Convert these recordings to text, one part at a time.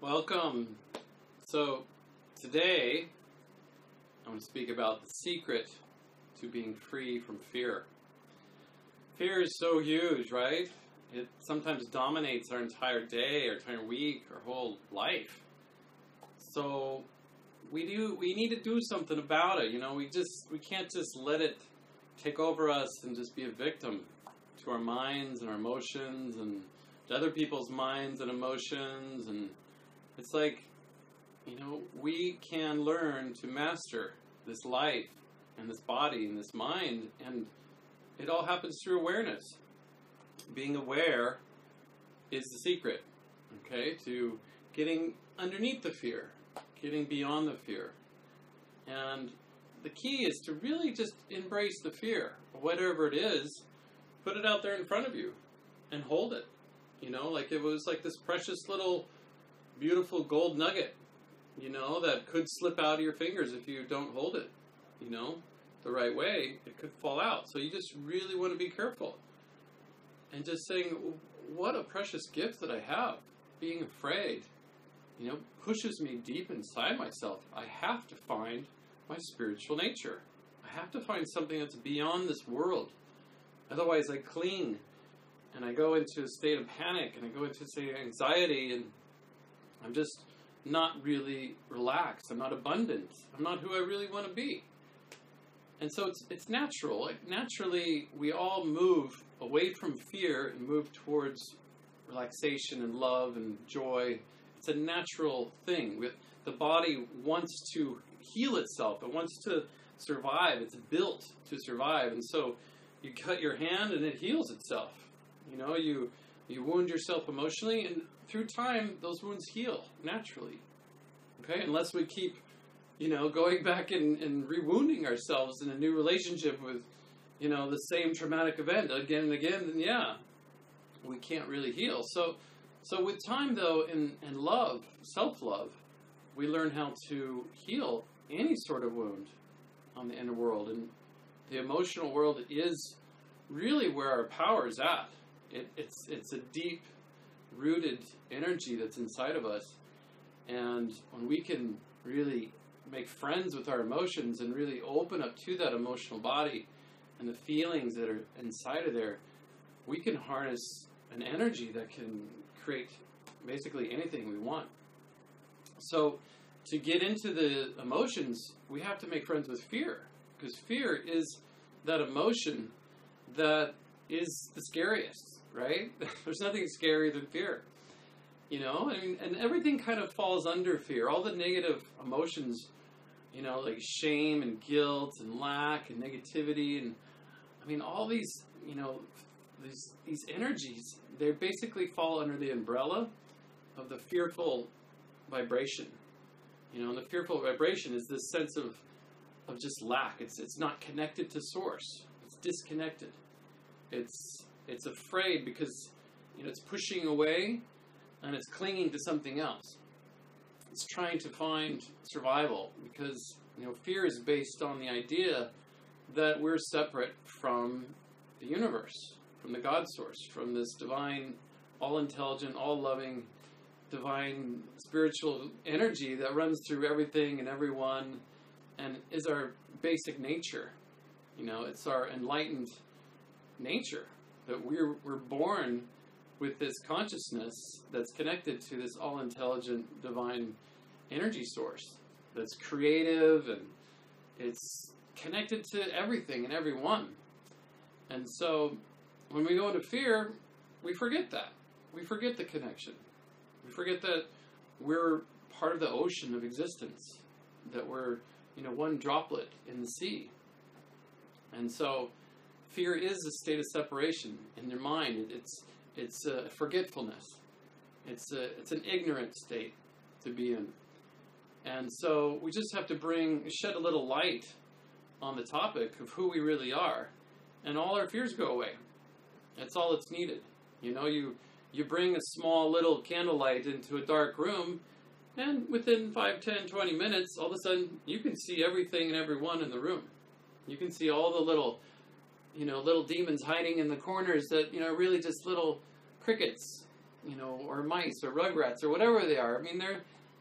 Welcome. So today I'm going to speak about the secret to being free from fear. Fear is so huge, right? It sometimes dominates our entire day, our entire week, our whole life. So we need to do something about it. We can't just let it take over us and just be a victim to our minds and our emotions and to other people's minds and emotions. And it's like, we can learn to master this life and this body and this mind, and it all happens through awareness. Being aware is the secret, okay, to getting underneath the fear, getting beyond the fear. And the key is to really just embrace the fear, whatever it is, put it out there in front of you and hold it. Like it was like this precious little beautiful gold nugget, that could slip out of your fingers if you don't hold it, the right way. It could fall out. So you just really want to be careful. And just saying, what a precious gift that I have. Being afraid, pushes me deep inside myself. I have to find my spiritual nature. I have to find something that's beyond this world. Otherwise I cling and I go into a state of panic and I go into a state of anxiety, and I'm just not really relaxed. I'm not abundant. I'm not who I really want to be. And so it's natural. Like naturally, we all move away from fear and move towards relaxation and love and joy. It's a natural thing. The body wants to heal itself. It wants to survive. It's built to survive. And so you cut your hand and it heals itself. You wound yourself emotionally, and through time, those wounds heal naturally. Okay? Unless we keep, going back and re-wounding ourselves in a new relationship with, the same traumatic event again and again, then yeah, we can't really heal. So with time, though, and love, self-love, we learn how to heal any sort of wound on the inner world. And the emotional world is really where our power is at. It's a deep-rooted energy that's inside of us. And when we can really make friends with our emotions and really open up to that emotional body and the feelings that are inside of there, we can harness an energy that can create basically anything we want. So to get into the emotions, we have to make friends with fear, because fear is that emotion that is the scariest, right? There's nothing scarier than fear. And everything kind of falls under fear. All the negative emotions, like shame and guilt and lack and negativity, and all these, these energies, they basically fall under the umbrella of the fearful vibration. And the fearful vibration is this sense of just lack. It's not connected to source. It's disconnected. It's afraid because it's pushing away and it's clinging to something else. It's trying to find survival because fear is based on the idea that we're separate from the universe, from the God source, from this divine, all-intelligent, all-loving, divine spiritual energy that runs through everything and everyone and is our basic nature. It's our enlightened nature, that we're born with this consciousness that's connected to this all-intelligent divine energy source that's creative, and it's connected to everything and everyone. And so when we go into fear, we forget that. We forget the connection. We forget that we're part of the ocean of existence, that we're, one droplet in the sea. And so fear is a state of separation in your mind. It's a forgetfulness. It's an ignorant state to be in. And so we just have to shed a little light on the topic of who we really are, and all our fears go away. That's all that's needed. You bring a small little candlelight into a dark room, and within 5, 10, 20 minutes, all of a sudden you can see everything and everyone in the room. You can see all the little demons hiding in the corners that, really just little crickets or mice or rugrats or whatever they are. I mean,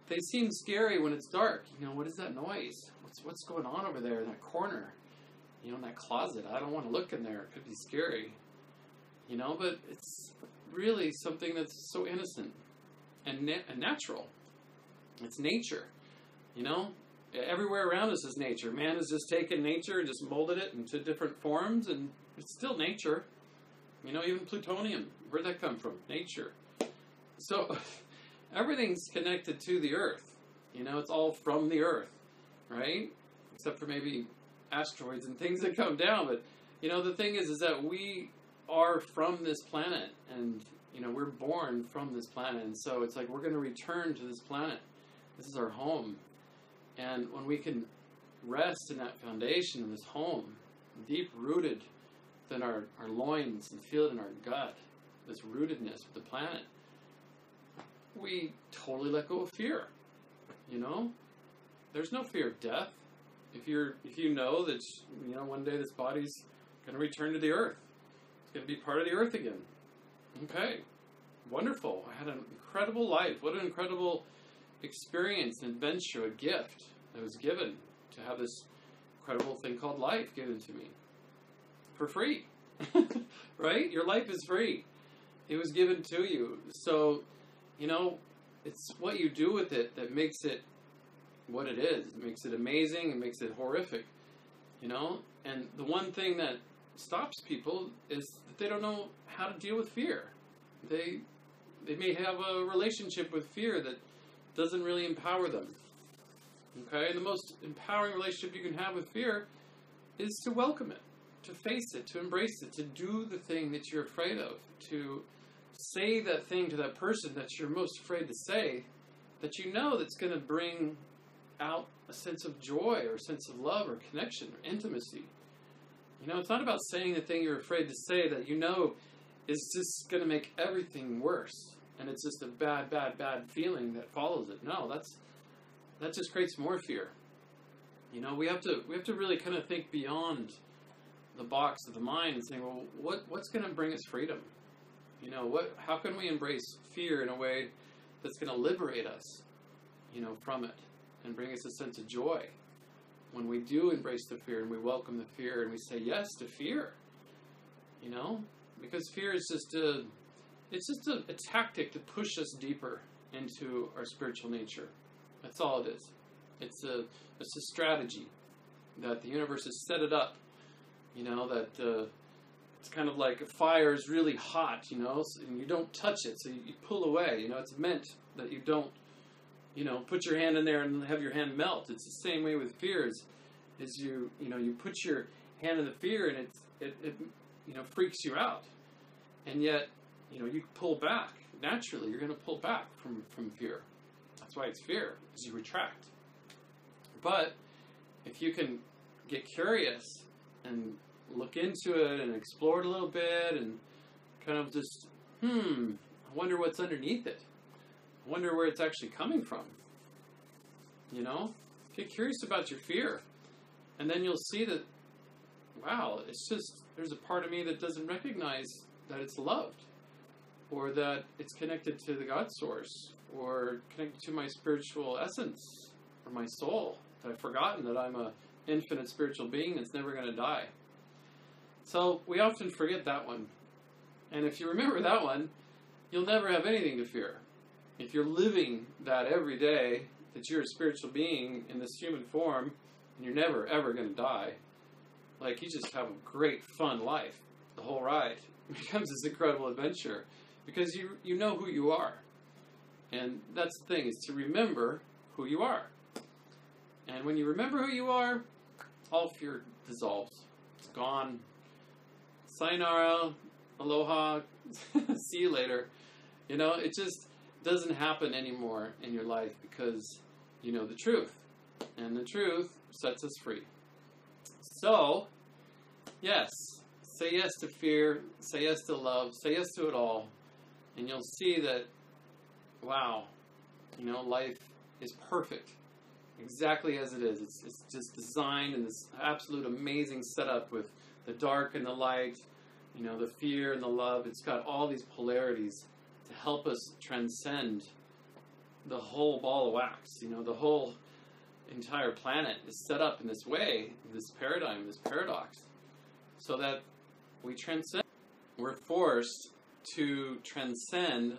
they seem scary when it's dark. What is that noise? What's going on over there in that corner? In that closet. I don't want to look in there. It could be scary. But it's really something that's so innocent and natural. It's nature. Everywhere around us is nature. Man has just taken nature and just molded it into different forms, and it's still nature. Even plutonium. Where'd that come from? Nature. So everything's connected to the earth. It's all from the earth, right? Except for maybe asteroids and things that come down. But, the thing is that we are from this planet, and, we're born from this planet. And so it's like we're going to return to this planet. This is our home. And when we can rest in that foundation, in this home, deep-rooted within our loins and feel it in our gut, this rootedness with the planet, we totally let go of fear. There's no fear of death. If you know that one day this body's going to return to the earth, it's going to be part of the earth again. Okay, wonderful. I had an incredible life. What an incredible experience, an adventure, a gift that was given to have this incredible thing called life given to me for free. Right? Your life is free. It was given to you. So, it's what you do with it that makes it what it is. It makes it amazing. It makes it horrific. And the one thing that stops people is that they don't know how to deal with fear. They may have a relationship with fear that doesn't really empower them. Okay? And the most empowering relationship you can have with fear is to welcome it, to face it, to embrace it, to do the thing that you're afraid of, to say that thing to that person that you're most afraid to say, that that's going to bring out a sense of joy or a sense of love or connection or intimacy. It's not about saying the thing you're afraid to say that is just going to make everything worse, and it's just a bad, bad, bad feeling that follows it. No, that just creates more fear. We have to really kind of think beyond the box of the mind and say, well, what's going to bring us freedom? How can we embrace fear in a way that's going to liberate us, from it and bring us a sense of joy when we do embrace the fear and we welcome the fear and we say yes to fear, because fear is just a tactic to push us deeper into our spiritual nature. That's all it is. It's a strategy that the universe has set it up, that it's kind of like a fire is really hot, and you don't touch it, so you pull away. It's meant that you don't, put your hand in there and have your hand melt. It's the same way with fears. Is you put your hand in the fear and it freaks you out, and yet you pull back naturally. You're going to pull back from fear. That's why it's fear, is you retract. But if you can get curious and look into it and explore it a little bit and kind of just, I wonder what's underneath it. I wonder where it's actually coming from. Get curious about your fear. And then you'll see that, wow, it's just, there's a part of me that doesn't recognize that it's loved, or that it's connected to the God source, or connected to my spiritual essence, or my soul, that I've forgotten that I'm an infinite spiritual being that's never going to die. So we often forget that one. And if you remember that one, you'll never have anything to fear. If you're living that every day, that you're a spiritual being in this human form, and you're never, ever going to die, like, you just have a great, fun life. The whole ride becomes this incredible adventure, because you know who you are. And that's the thing, is to remember who you are. And when you remember who you are, all fear dissolves. It's gone. Sayonara, aloha, see you later. It just doesn't happen anymore in your life because you know the truth. And the truth sets us free. So, yes, say yes to fear, say yes to love, say yes to it all, and you'll see that, wow, life is perfect, exactly as it is. It's just designed in this absolute amazing setup with the dark and the light, the fear and the love. It's got all these polarities to help us transcend the whole ball of wax. You know, the whole entire planet is set up in this way, this paradigm, this paradox, so that we transcend. We're forced to transcend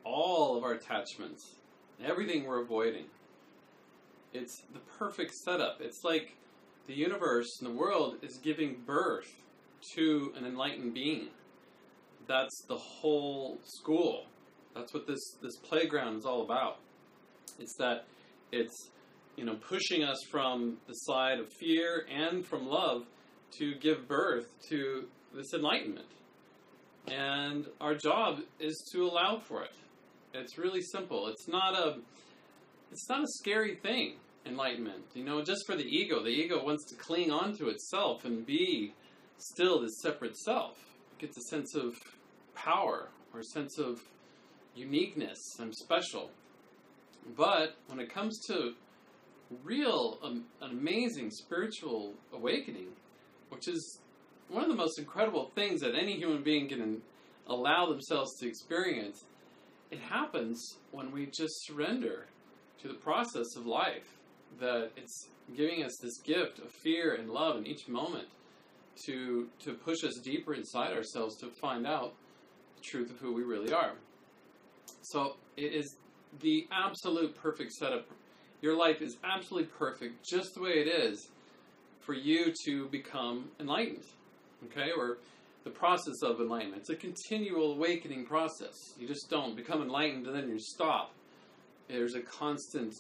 all of our attachments, everything we're avoiding. It's the perfect setup. It's like the universe and the world is giving birth to an enlightened being. That's the whole school. That's what this playground is all about. It's that it's, you know, pushing us from the side of fear and from love to give birth to this enlightenment. And our job is to allow for it. It's really simple. It's not a scary thing, enlightenment. You know, just for the ego. The ego wants to cling onto itself and be still this separate self. It gets a sense of power or a sense of uniqueness. I'm special. But when it comes to real, an amazing spiritual awakening, which is one of the most incredible things that any human being can allow themselves to experience, it happens when we just surrender to the process of life, that it's giving us this gift of fear and love in each moment to push us deeper inside ourselves to find out the truth of who we really are. So it is the absolute perfect setup. Your life is absolutely perfect, just the way it is, for you to become enlightened. Okay? Or the process of enlightenment. It's a continual awakening process. You just don't become enlightened and then you stop. There's a constant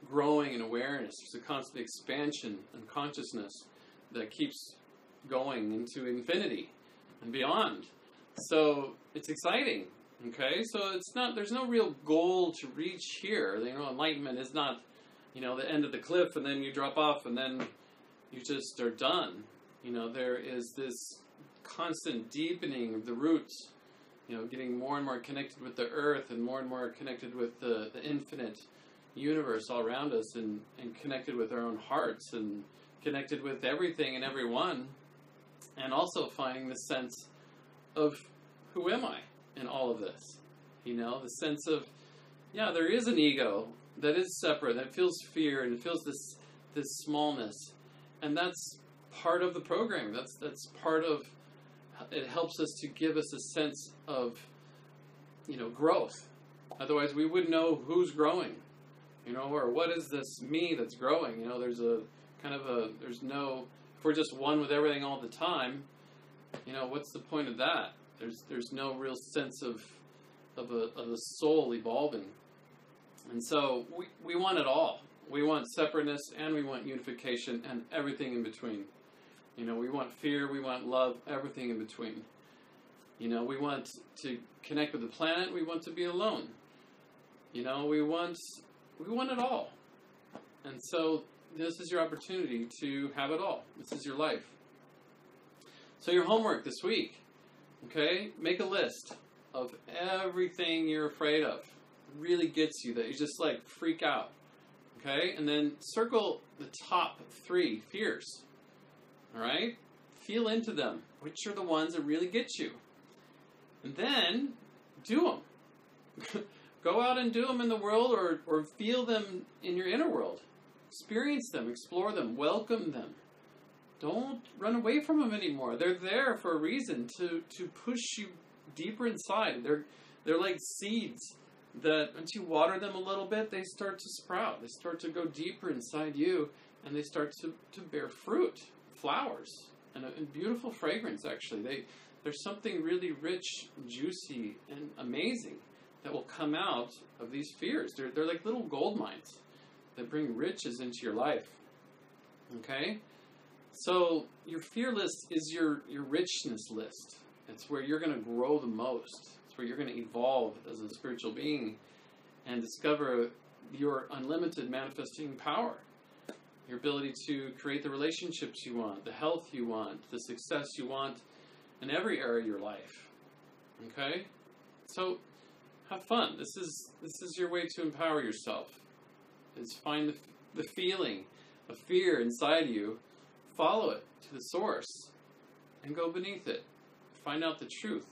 growing in awareness. There's a constant expansion in consciousness that keeps going into infinity and beyond. So it's exciting. Okay? So there's no real goal to reach here. You know, enlightenment is not, you know, the end of the cliff and then you drop off and then you just are done. You know, there is this constant deepening of the roots, you know, getting more and more connected with the earth and more connected with the infinite universe all around us, and connected with our own hearts and connected with everything and everyone, and also finding the sense of who am I in all of this. You know, the sense of, yeah, there is an ego that is separate, that feels fear and feels this smallness, and that's part of the programming. That's part of it. Helps us to give us a sense of, you know, growth. Otherwise, we wouldn't know who's growing, you know, or what is this me that's growing. You know, there's no. If we're just one with everything all the time, you know, what's the point of that? There's no real sense of a soul evolving, and so we want it all. We want separateness and we want unification and everything in between. You know, we want fear, we want love, everything in between. You know, we want to connect with the planet, we want to be alone. You know, we want it all. And so this is your opportunity to have it all. This is your life. So your homework this week, okay? Make a list of everything you're afraid of. It really gets you, that you just like freak out. Okay? And then circle the top 3 fears. All right? Feel into them. Which are the ones that really get you? And then do them. Go out and do them in the world, or feel them in your inner world. Experience them. Explore them. Welcome them. Don't run away from them anymore. They're there for a reason, to push you deeper inside. They're like seeds that once you water them a little bit, they start to sprout. They start to go deeper inside you, and they start to bear fruit, flowers, and beautiful fragrance, actually. There's something really rich, juicy, and amazing that will come out of these fears. They're like little gold mines that bring riches into your life. Okay? So your fear list is your richness list. It's where you're going to grow the most. Where you're going to evolve as a spiritual being and discover your unlimited manifesting power, your ability to create the relationships you want, the health you want, the success you want in every area of your life. Okay? So have fun. This is your way to empower yourself. Is find the feeling of fear inside you, follow it to the source, and go beneath it. Find out the truth,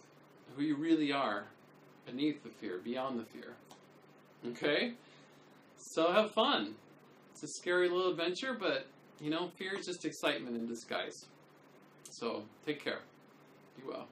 who you really are, beneath the fear, beyond the fear. Okay? So have fun. It's a scary little adventure, but, fear is just excitement in disguise. So, take care. Be well.